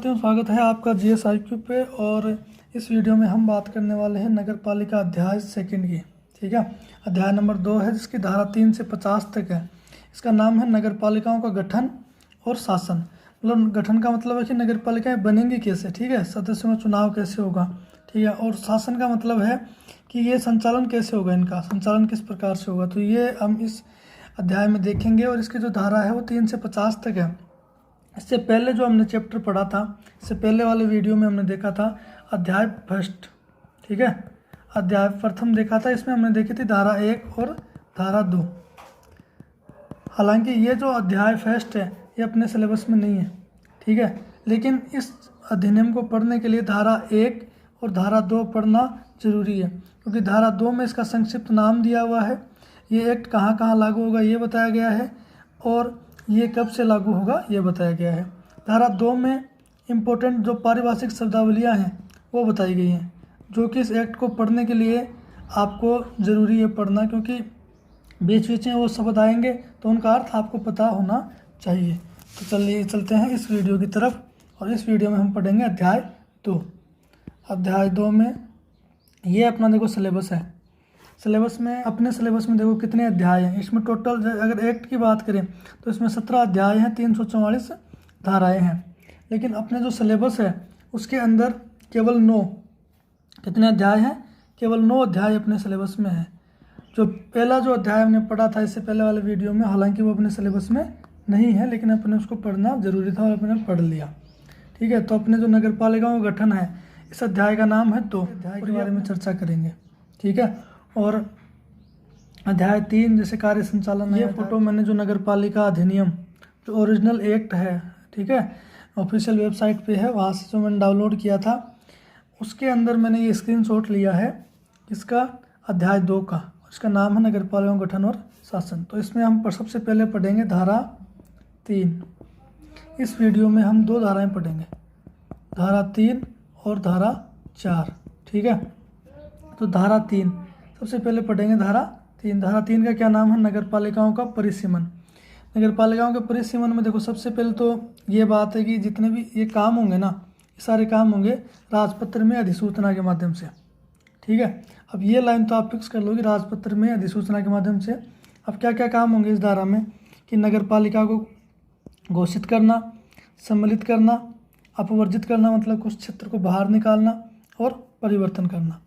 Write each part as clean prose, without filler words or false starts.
साथियों, स्वागत है आपका GSIQ पे। और इस वीडियो में हम बात करने वाले हैं नगर पालिका अध्याय सेकंड की। ठीक है, अध्याय नंबर 2 है जिसकी धारा 3 से 50 तक है। इसका नाम है नगर पालिकाओं का गठन और शासन। मतलब गठन का मतलब है कि नगर पालिकाएँ बनेंगी कैसे, ठीक है, सदस्यों का चुनाव कैसे होगा, ठीक है। और शासन का मतलब है कि ये संचालन कैसे होगा, इनका संचालन किस प्रकार से होगा। तो ये हम इस अध्याय में देखेंगे। और इसकी जो धारा है वो 3 से 50 तक है। इससे पहले जो हमने चैप्टर पढ़ा था, इससे पहले वाले वीडियो में हमने देखा था अध्याय फर्स्ट, ठीक है, अध्याय प्रथम देखा था। इसमें हमने देखी थी धारा 1 और धारा 2। हालांकि ये जो अध्याय फर्स्ट है ये अपने सिलेबस में नहीं है, ठीक है, लेकिन इस अधिनियम को पढ़ने के लिए धारा 1 और धारा 2 पढ़ना जरूरी है, क्योंकि धारा 2 में इसका संक्षिप्त नाम दिया हुआ है, ये एक्ट कहाँ कहाँ लागू होगा ये बताया गया है, और ये कब से लागू होगा ये बताया गया है। धारा 2 में इम्पोर्टेंट जो पारिभाषिक शब्दावलियाँ हैं वो बताई गई हैं, जो कि इस एक्ट को पढ़ने के लिए आपको ज़रूरी है पढ़ना, क्योंकि बीच बीच में वो शब्द आएंगे तो उनका अर्थ आपको पता होना चाहिए। तो चलिए चलते हैं इस वीडियो की तरफ। और इस वीडियो में हम पढ़ेंगे अध्याय 2। अध्याय 2 में ये अपना देखो सिलेबस है। सिलेबस में, अपने सिलेबस में देखो कितने अध्याय हैं। इसमें टोटल अगर एक्ट की बात करें तो इसमें 17 अध्याय हैं, 344 धाराएं हैं। लेकिन अपने जो सिलेबस है उसके अंदर केवल 9 कितने अध्याय हैं, केवल 9 अध्याय अपने सिलेबस में है। जो पहला जो अध्याय हमने पढ़ा था इससे पहले वाले वीडियो में, हालांकि वो अपने सिलेबस में नहीं है, लेकिन अपने उसको पढ़ना जरूरी था और अपने पढ़ लिया, ठीक है। तो अपने जो नगर पालिकाओं का गठन है, इस अध्याय का नाम है 2। अध्याय के बारे में चर्चा करेंगे, ठीक है। और अध्याय 3 जैसे कार्य संचालन, ये फोटो मैंने जो नगर पालिका अधिनियम जो ओरिजिनल एक्ट है, ठीक है, ऑफिशियल वेबसाइट पे है, वहाँ से जो मैंने डाउनलोड किया था उसके अंदर मैंने ये स्क्रीनशॉट लिया है इसका अध्याय 2 का। इसका नाम है नगर पालिकाओं का गठन और शासन। तो इसमें हम सबसे पहले पढ़ेंगे धारा 3। इस वीडियो में हम 2 धाराएं पढ़ेंगे, धारा 3 और धारा 4, ठीक है। तो धारा 3 सबसे पहले पढ़ेंगे, धारा 3। धारा 3 का क्या नाम है, नगर पालिकाओं का परिसीमन। नगर पालिकाओं के परिसीमन में देखो सबसे पहले तो ये बात है कि जितने भी ये काम होंगे ना, ये सारे काम होंगे राजपत्र में अधिसूचना के माध्यम से, ठीक है। अब ये लाइन तो आप फिक्स कर लो कि राजपत्र में अधिसूचना के माध्यम से। अब क्या क्या काम होंगे इस धारा में कि नगर पालिका को घोषित करना, सम्मिलित करना, अपवर्जित करना मतलब कुछ क्षेत्र को बाहर निकालना, और परिवर्तन करना।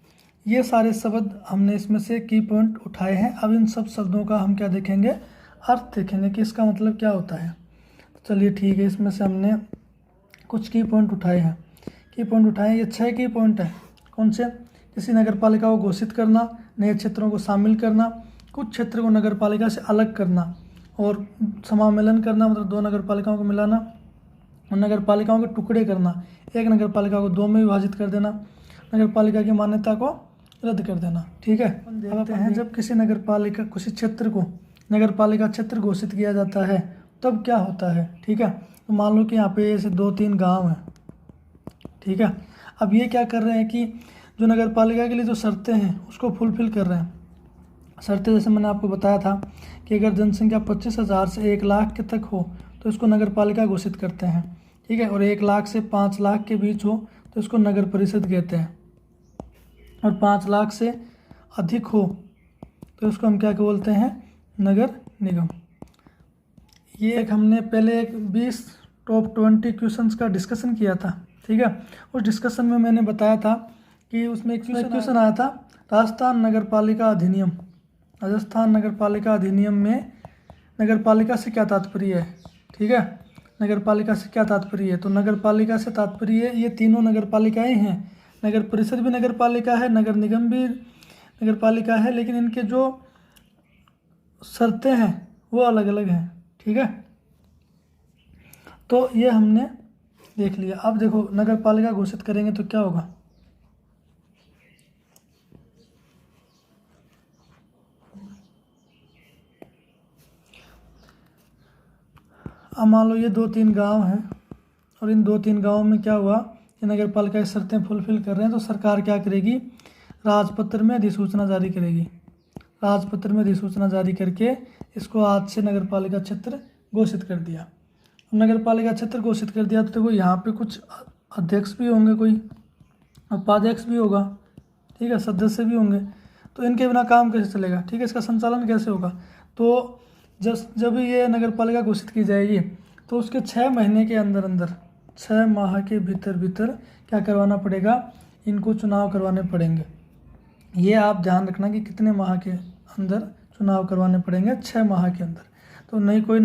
ये सारे शब्द हमने इसमें से की पॉइंट उठाए हैं। अब इन सब शब्दों का हम क्या देखेंगे, अर्थ देखेंगे कि इसका मतलब क्या होता है। तो चलिए ठीक है, इसमें से हमने कुछ की पॉइंट उठाए हैं। की पॉइंट उठाए, ये 6 की पॉइंट है। कौन से, किसी नगर पालिका को घोषित करना, नए क्षेत्रों को शामिल करना, कुछ क्षेत्र को नगर पालिका से अलग करना, और समामेलन करना मतलब 2 नगर पालिकाओं को मिलाना, और नगर पालिकाओं के टुकड़े करना, एक नगर पालिका को 2 में विभाजित कर देना, नगर पालिका की मान्यता को रद्द कर देना, ठीक है। देखते हैं जब किसी नगर पालिका, किसी क्षेत्र को नगर पालिका क्षेत्र घोषित किया जाता है तब क्या होता है, ठीक है। तो मान लो कि यहाँ पे ऐसे 2-3 गांव हैं, ठीक है। अब ये क्या कर रहे हैं कि जो नगर पालिका के लिए जो शर्तें हैं उसको फुलफिल कर रहे हैं। शर्तें जैसे मैंने आपको बताया था कि अगर जनसंख्या 25,000 से 1 लाख के तक हो तो इसको नगर पालिका घोषित करते हैं, ठीक है। और 1 लाख से 5 लाख के बीच हो तो इसको नगर परिषद कहते हैं, और 5 लाख से अधिक हो तो इसको हम क्या बोलते हैं, नगर निगम। ये एक हमने पहले एक 20 टॉप 20 क्वेश्चंस का डिस्कशन किया था, ठीक है। उस डिस्कशन में मैंने बताया था कि उसमें एक क्वेश्चन आया था, राजस्थान नगर पालिका अधिनियम, राजस्थान नगर पालिका अधिनियम में नगर पालिका से क्या तात्पर्य है, ठीक है। नगर पालिका से क्या तात्पर्य है, तो नगर पालिका से तात्पर्य ये तीनों नगर पालिकाएँ हैं। नगर परिषद भी नगर पालिका है, नगर निगम भी नगर पालिका है, लेकिन इनके जो शर्तें हैं वो अलग अलग हैं, ठीक है। तो ये हमने देख लिया। अब देखो नगर पालिका घोषित करेंगे तो क्या होगा, अब मान लो ये 2-3 गांव हैं, और इन 2-3 गांवों में क्या हुआ कि नगर पालिका की शर्तें फुलफिल कर रहे हैं, तो सरकार क्या करेगी, राजपत्र में अधिसूचना जारी करेगी। राजपत्र में अधिसूचना जारी करके इसको आज से नगर पालिका क्षेत्र घोषित कर दिया। नगर पालिका क्षेत्र घोषित कर दिया तो देखो यहाँ पे कुछ अध्यक्ष भी होंगे, कोई उपाध्यक्ष भी होगा, ठीक है, सदस्य भी होंगे। तो इनके बिना काम कैसे चलेगा, ठीक है, इसका संचालन कैसे होगा। तो जब ये नगर पालिका घोषित की जाएगी तो उसके 6 महीने के अंदर अंदर, 6 माह के भीतर भीतर क्या करवाना पड़ेगा, इनको चुनाव करवाने पड़ेंगे। ये आप ध्यान रखना कि कितने माह के अंदर चुनाव करवाने पड़ेंगे, 6 माह के अंदर। तो नहीं कोई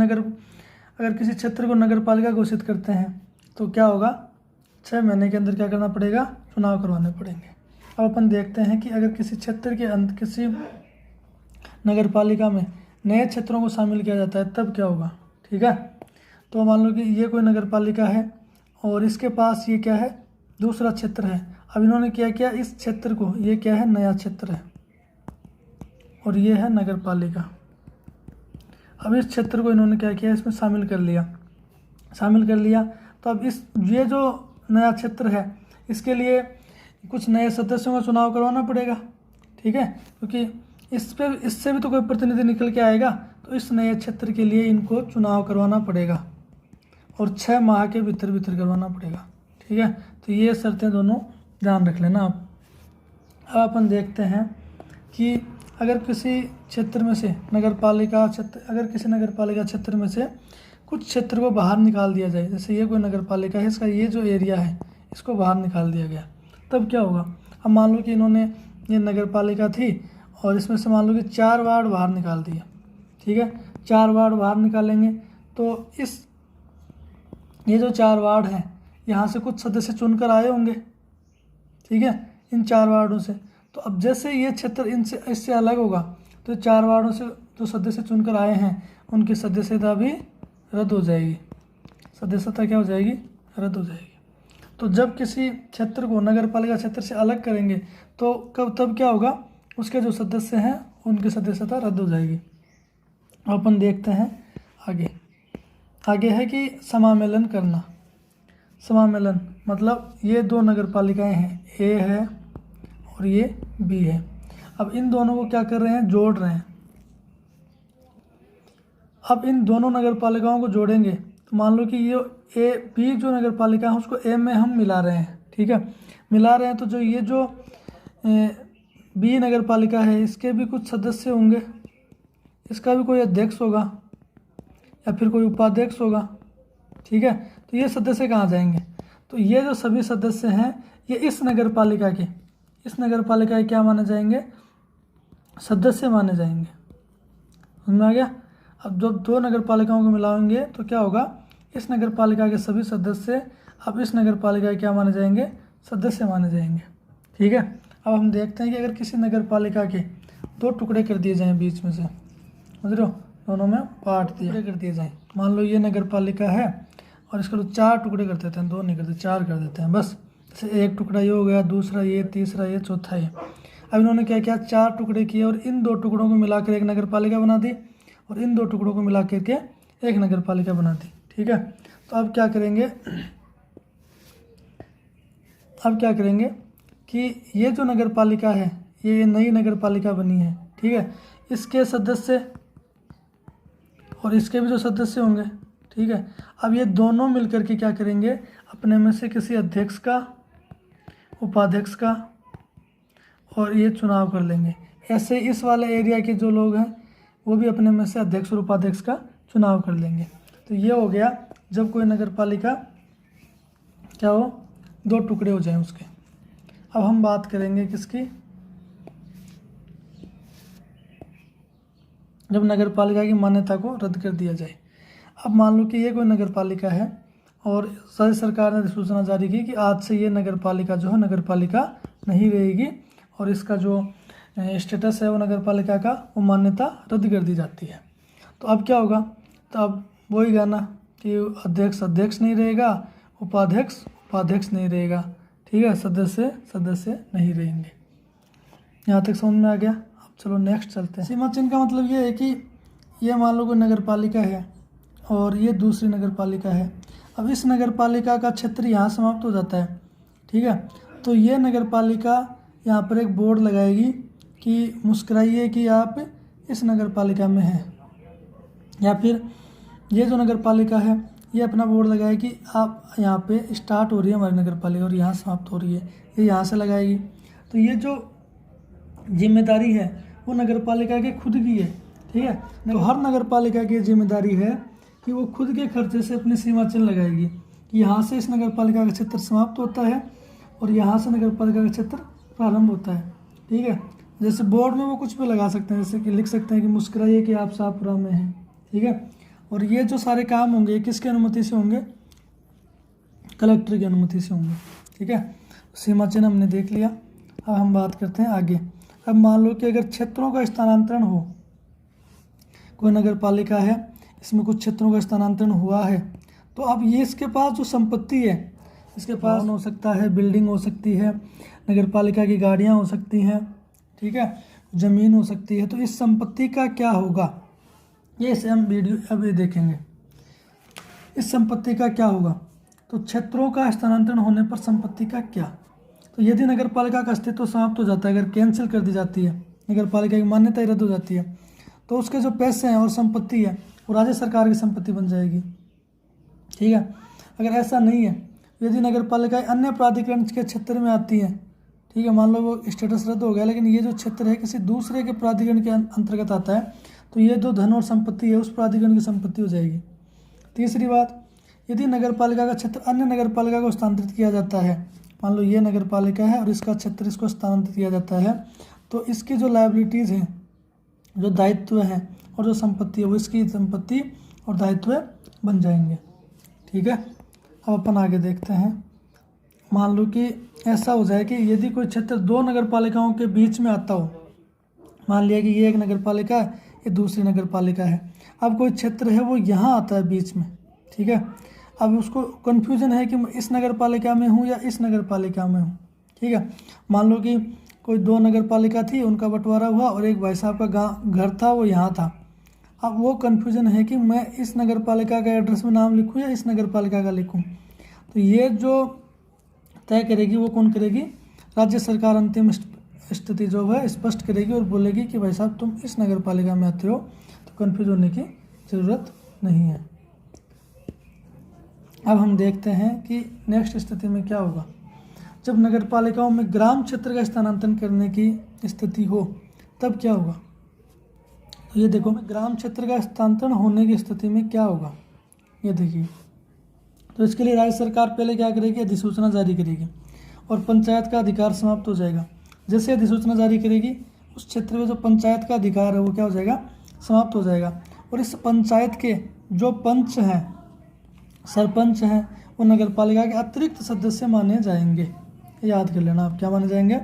अगर किसी क्षेत्र को नगर पालिका घोषित करते हैं तो क्या होगा, 6 महीने के अंदर क्या करना पड़ेगा, चुनाव करवाने पड़ेंगे। अब अपन देखते हैं कि अगर किसी क्षेत्र के अंदर किसी नगर पालिका में नए क्षेत्रों को शामिल किया जाता है तब क्या होगा, ठीक है। तो मान लो कि ये कोई नगर पालिका है और इसके पास ये क्या है, दूसरा क्षेत्र है। अब इन्होंने क्या किया, इस क्षेत्र को, ये क्या है, नया क्षेत्र है और ये है नगर पालिका। अब इस क्षेत्र को इन्होंने क्या किया, इसमें शामिल कर लिया। तो अब ये जो नया क्षेत्र है इसके लिए कुछ नए सदस्यों का चुनाव करवाना पड़ेगा, ठीक है, क्योंकि इससे भी तो कोई प्रतिनिधि निकल के आएगा। तो इस नए क्षेत्र के लिए इनको चुनाव करवाना पड़ेगा और 6 माह के भीतर भीतर करवाना पड़ेगा, ठीक है। तो ये शर्तें दोनों ध्यान रख लेना आप। अब अपन देखते हैं कि अगर किसी क्षेत्र में से नगर पालिका क्षेत्र में से कुछ क्षेत्र को बाहर निकाल दिया जाए, जैसे ये कोई नगर पालिका है, इसका ये जो एरिया है इसको बाहर निकाल दिया गया, तब क्या होगा। अब मान लो कि इन्होंने, ये नगर पालिका थी और इसमें से मान लो कि 4 वार्ड बाहर निकाल दिया, ठीक है, 4 वार्ड बाहर निकालेंगे तो ये जो 4 वार्ड हैं यहाँ से कुछ सदस्य चुनकर आए होंगे, ठीक है, इन 4 वार्डों से। तो अब जैसे ये क्षेत्र इससे अलग होगा तो 4 वार्डों से जो सदस्य चुनकर आए हैं उनकी सदस्यता भी रद्द हो जाएगी, सदस्यता क्या हो जाएगी, रद्द हो जाएगी। तो जब किसी क्षेत्र को नगर पालिका क्षेत्र से अलग करेंगे तो तब क्या होगा, उसके जो सदस्य हैं उनकी सदस्यता रद्द हो जाएगी। अपन देखते हैं आगे है कि समामेलन करना। समामेलन मतलब ये 2 नगर पालिकाएँ हैं, ए है और ये बी है। अब इन दोनों को क्या कर रहे हैं, जोड़ रहे हैं। अब इन दोनों नगर पालिकाओं को जोड़ेंगे तो मान लो कि ये बी जो नगर पालिका है उसको ए में हम मिला रहे हैं, ठीक है, मिला रहे हैं। तो ये जो बी नगर पालिका है इसके भी कुछ सदस्य होंगे, इसका भी कोई अध्यक्ष होगा या फिर कोई उपाध्यक्ष होगा, ठीक है। तो ये सदस्य कहाँ जाएंगे, तो ये जो सभी सदस्य हैं ये इस नगर पालिका के क्या माने जाएंगे, सदस्य माने जाएंगे। समझ में आ गया। अब जब 2 नगर पालिकाओं को मिलाएंगे तो क्या होगा, इस नगर पालिका के सभी सदस्य अब इस नगर पालिका के क्या माने जाएंगे, सदस्य माने जाएंगे, ठीक है। अब हम देखते हैं कि अगर किसी नगर पालिका के 2 टुकड़े कर दिए जाएं बीच में से, समझ रहे हो, दोनों में बांट कर दिए जाएं। मान लो ये नगर पालिका है और इसको तो 4 टुकड़े कर देते हैं, 2 नहीं करते, 4 कर देते हैं बस। जैसे एक टुकड़ा ये हो गया, दूसरा ये, तीसरा ये, चौथा ये। अब इन्होंने क्या किया, 4 टुकड़े किए और इन 2 टुकड़ों को मिलाकर एक नगर पालिका बना दी और इन 2 टुकड़ों को मिला करके एक नगर पालिका बना दी, ठीक है। तो अब क्या करेंगे कि ये जो नगर पालिका है ये नई नगर पालिका बनी है, ठीक है, इसके सदस्य और इसके भी जो सदस्य होंगे, ठीक है। अब ये दोनों मिलकर के क्या करेंगे, अपने में से किसी अध्यक्ष का, उपाध्यक्ष का और ये चुनाव कर लेंगे। ऐसे इस वाले एरिया के जो लोग हैं वो भी अपने में से अध्यक्ष और उपाध्यक्ष का चुनाव कर लेंगे। तो ये हो गया जब कोई नगर पालिका क्या हो, 2 टुकड़े हो जाएं उसके। अब हम बात करेंगे किसकी, जब नगर पालिका की मान्यता को रद्द कर दिया जाए। अब मान लो कि ये कोई नगर पालिका है और राज्य सरकार ने सूचना जारी की कि आज से ये नगर पालिका जो है नगर पालिका नहीं रहेगी और इसका जो स्टेटस है वो नगर पालिका का, वो मान्यता रद्द कर दी जाती है। तो अब क्या होगा, तो अब वही गाना कि अध्यक्ष नहीं रहेगा, उपाध्यक्ष नहीं रहेगा, ठीक है, सदस्य नहीं रहेंगे। यहाँ तक समझ में आ गया। अब चलो नेक्स्ट चलते हैं। सीमा चिन्ह का मतलब ये है कि ये मान लो कोई नगर पालिका है और ये दूसरी नगर पालिका है। अब इस नगर पालिका का क्षेत्र यहाँ समाप्त हो जाता है, ठीक है। तो ये नगर पालिका यहाँ पर एक बोर्ड लगाएगी कि मुस्कुराइए कि आप इस नगर पालिका में हैं, या फिर ये जो नगर पालिका है ये अपना बोर्ड लगाए कि आप यहाँ पे स्टार्ट हो रही है हमारी नगर पालिका और यहाँ समाप्त हो रही है, ये यहाँ से लगाएगी। तो ये जो जिम्मेदारी है वो नगर पालिका के खुद की है, ठीक है। तो हर नगर पालिका की जिम्मेदारी है कि वो खुद के खर्चे से अपनी सीमा चिन्ह लगाएगी कि यहाँ से इस नगर पालिका का क्षेत्र समाप्त होता है और यहाँ से नगर पालिका का क्षेत्र प्रारंभ होता है, ठीक है। जैसे बोर्ड में वो कुछ भी लगा सकते हैं, जैसे कि लिख सकते हैं कि मुस्कुराइए कि आप शाहपुरा में हैं, ठीक है। और ये जो सारे काम होंगे किसकी अनुमति से होंगे? कलेक्टर की अनुमति से होंगे, ठीक है। सीमा चिन्ह हमने देख लिया। अब हम बात करते हैं आगे। अब मान लो कि अगर क्षेत्रों का स्थानांतरण हो, कोई नगर पालिका है, इसमें कुछ क्षेत्रों का स्थानांतरण हुआ है, तो अब ये इसके पास जो संपत्ति है, इसके पास हो सकता है, बिल्डिंग हो सकती है, नगर पालिका की गाड़ियाँ हो सकती हैं, ठीक है, ज़मीन हो सकती है। तो इस संपत्ति का क्या होगा, ये इसे हम वीडियो अभी देखेंगे। इस संपत्ति का क्या होगा? तो क्षेत्रों का स्थानांतरण होने पर संपत्ति का क्या? तो यदि नगर पालिका का अस्तित्व समाप्त हो जाता है, अगर कैंसिल कर दी जाती है, नगर पालिका की मान्यता रद्द हो जाती है, तो उसके जो पैसे हैं और संपत्ति है वो राज्य सरकार की संपत्ति बन जाएगी, ठीक है। अगर ऐसा नहीं है, यदि नगर पालिका अन्य प्राधिकरण के क्षेत्र में आती है, ठीक है, मान लो वो स्टेटस रद्द हो गया, लेकिन ये जो क्षेत्र है किसी दूसरे के प्राधिकरण के अंतर्गत आता है, तो ये जो धन और संपत्ति है उस प्राधिकरण की संपत्ति हो जाएगी। तीसरी बात, यदि नगर पालिका का क्षेत्र अन्य नगर पालिका को स्थानांतरित किया जाता है, मान लो ये नगर पालिका है और इसका क्षेत्र इसको स्थानांतरित किया जाता है, तो इसकी जो लायबिलिटीज़ हैं, जो दायित्व हैं और जो संपत्ति है वो इसकी संपत्ति और दायित्व बन जाएंगे, ठीक है। अब अपन आगे देखते हैं। मान लो कि ऐसा हो जाए कि यदि कोई क्षेत्र दो नगर पालिकाओं के बीच में आता हो, मान लिया कि ये एक नगर पालिका है, ये दूसरी नगर पालिका है, अब कोई क्षेत्र है वो यहाँ आता है बीच में, ठीक है। अब उसको कन्फ्यूजन है कि मैं इस नगर पालिका में हूँ या इस नगर पालिका में हूँ, ठीक है। मान लो कि कोई दो नगर पालिका थी, उनका बंटवारा हुआ और एक भाई साहब का घर था वो यहाँ था। अब वो कन्फ्यूजन है कि मैं इस नगर पालिका का एड्रेस में नाम लिखूँ या इस नगर पालिका का लिखूँ। तो ये जो तय करेगी वो कौन करेगी? राज्य सरकार अंतिम स्थिति जो है स्पष्ट करेगी और बोलेगी कि भाई साहब तुम इस नगर पालिका में आते हो, तो कन्फ्यूज होने की ज़रूरत नहीं है। अब हम देखते हैं कि नेक्स्ट स्थिति में क्या होगा। जब नगर पालिकाओं में ग्राम क्षेत्र का स्थानांतरण करने की स्थिति हो तब क्या होगा? तो ये देखो, ग्राम क्षेत्र का स्थानांतरण होने की स्थिति में क्या होगा, ये देखिए। तो इसके लिए राज्य सरकार पहले क्या करेगी? अधिसूचना जारी करेगी और पंचायत का अधिकार समाप्त हो जाएगा। जैसे अधिसूचना जारी करेगी, उस क्षेत्र में जो पंचायत का अधिकार है वो क्या हो जाएगा? समाप्त हो जाएगा। और इस पंचायत के जो पंच हैं, सरपंच हैं, वो नगर पालिका के अतिरिक्त सदस्य माने जाएंगे। याद कर लेना आप, क्या माने जाएंगे?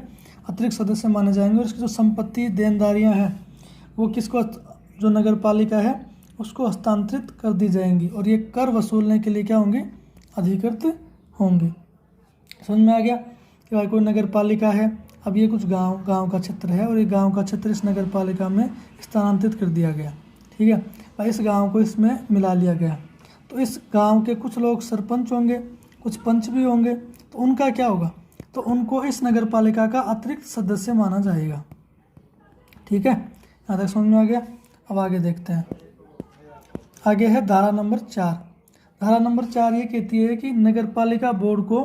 अतिरिक्त सदस्य माने जाएंगे। और इसकी जो संपत्ति देनदारियां हैं वो किसको, जो नगर पालिका है उसको हस्तांतरित कर दी जाएंगी और ये कर वसूलने के लिए क्या होंगे? अधिकृत होंगे। समझ में आ गया कि भाई कोई नगर पालिका है, अब ये कुछ गांव का क्षेत्र है और ये गांव का क्षेत्र इस नगर पालिका में स्थानांतरित कर दिया गया, ठीक है, और इस गांव को इसमें मिला लिया गया। तो इस गांव के कुछ लोग सरपंच होंगे, कुछ पंच भी होंगे, तो उनका क्या होगा? तो उनको इस नगर पालिका का अतिरिक्त सदस्य माना जाएगा, ठीक है। यहाँ तक समझ में आ गया। अब आगे देखते हैं। आगे है धारा नंबर 4। धारा नंबर 4 ये कहती है कि नगर पालिका बोर्ड को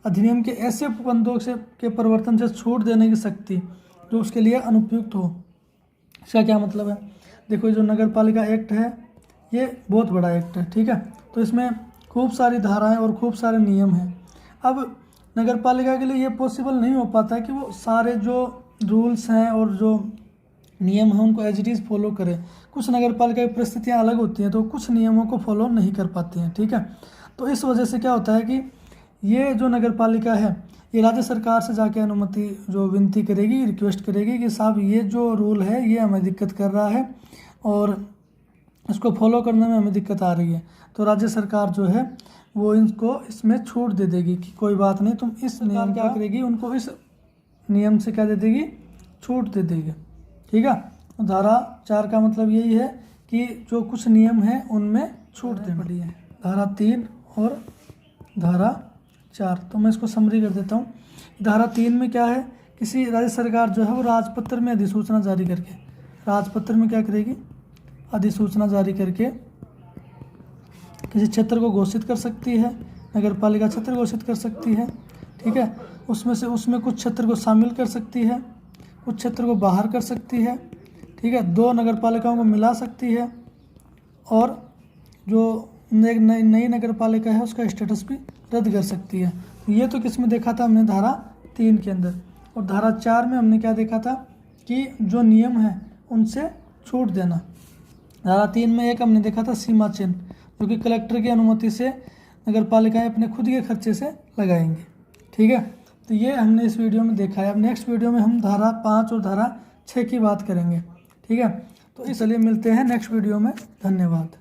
अधिनियम के ऐसे उपबंधों से के परिवर्तन से छूट देने की शक्ति जो उसके लिए अनुपयुक्त हो। इसका क्या मतलब है? देखो, जो नगर पालिका एक्ट है ये बहुत बड़ा एक्ट है, ठीक है, तो इसमें खूब सारी धाराएं और खूब सारे नियम हैं। अब नगर पालिका के लिए ये पॉसिबल नहीं हो पाता कि वो सारे जो रूल्स हैं और जो नियम हैं उनको एज इट इज़ फॉलो करें। कुछ नगर पालिका की परिस्थितियाँ अलग होती हैं तो कुछ नियमों को फॉलो नहीं कर पाते हैं, ठीक है। तो इस वजह से क्या होता है कि ये जो नगर पालिका है ये राज्य सरकार से जाके अनुमति जो विनती करेगी, रिक्वेस्ट करेगी कि साहब ये जो रूल है ये हमें दिक्कत कर रहा है और इसको फॉलो करने में हमें दिक्कत आ रही है। तो राज्य सरकार जो है वो इनको इसमें छूट दे देगी कि कोई बात नहीं, तुम इस नियम क्या करेगी, उनको इस नियम से क्या दे देगी? छूट दे देगी, ठीक है। तो धारा 4 का मतलब यही है कि जो कुछ नियम हैं उनमें छूट देनी पड़ी है। धारा 3 और धारा 4, तो मैं इसको समरी कर देता हूँ। धारा 3 में क्या है? किसी राज्य सरकार जो है वो राजपत्र में अधिसूचना जारी करके, राजपत्र में क्या करेगी? अधिसूचना जारी करके किसी क्षेत्र को घोषित कर सकती है, नगर पालिका क्षेत्र घोषित कर सकती है, ठीक है। उसमें कुछ क्षेत्र को शामिल कर सकती है, कुछ क्षेत्र को बाहर कर सकती है, ठीक है। 2 नगर पालिकाओं को मिला सकती है और जो नई नगर पालिका है उसका स्टेटस भी रद्द कर सकती है। ये तो किस में देखा था हमने, धारा 3 के अंदर। और धारा 4 में हमने क्या देखा था कि जो नियम है उनसे छूट देना। धारा 3 में एक हमने देखा था सीमा चिन्ह, जो कि कलेक्टर की अनुमति से नगर पालिकाएँ अपने खुद के खर्चे से लगाएंगे, ठीक है। तो ये हमने इस वीडियो में देखा है। अब नेक्स्ट वीडियो में हम धारा 5 और धारा 6 की बात करेंगे, ठीक है। तो इसलिए मिलते हैं नेक्स्ट वीडियो में। धन्यवाद।